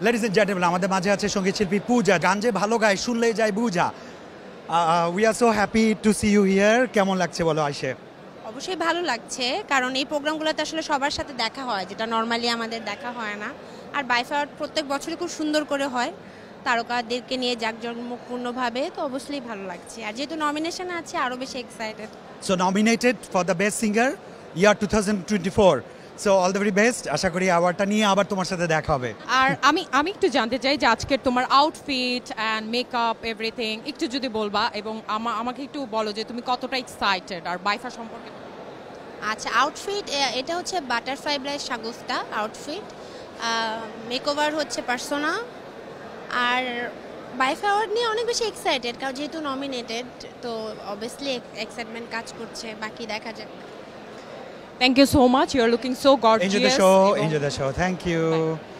Ladies and gentleman, আমাদের মাঝে আছে সঙ্গীত শিল্পী পূজা। গান যে ভালো গায় শুনলেই যায় বুঝা। We are so happy to see you here. কেমন লাগছে বলো আইসে? অবশ্যই ভালো লাগছে, কারণ এই প্রোগ্রামগুলোতে আসলে সবার সাথে দেখা হয়, যেটা নর্মালি আমাদের দেখা হয় না। আর বাইফার প্রত্যেক বছরই খুব সুন্দর করে হয়, তারকাদেরকে নিয়ে জাঁকজমকপূর্ণভাবে, তো অবশ্যই ভালো লাগছে। আর যেহেতু নমিনেশন আছে, আরও বেশি excited. So nominated for the best singer year 2024। So all the very best. আশা করি অ্যাওয়ার্ডটা নিয়ে আবার তোমার সাথে দেখা হবে। আর আমি একটু জানতে চাই যে আজকের তোমার আউটফিট অ্যান্ড মেকআপ এভরিথিং একটু যদি বলবা, এবং আমাকে একটু বলো যে তুমি কতটা এক্সাইটেড আর বাইফা সম্পর্কে। আচ্ছা, আউটফিট এটা হচ্ছে বাটারফ্লাই ব্লাই সাগস্তা আউটফিট। মেকওভার হচ্ছে পার্সোনা। আর বাইফা অ্যাওয়ার্ড নিয়ে অনেক বেশি এক্সাইটেড, কারণ যেহেতু নমিনেটেড, তো অবভিয়াসলি এক্সাইটমেন্ট কাজ করছে, বাকি দেখা যাক। Thank you so much. You're looking so gorgeous. Enjoy the show. Enjoy the show. Thank you. Bye.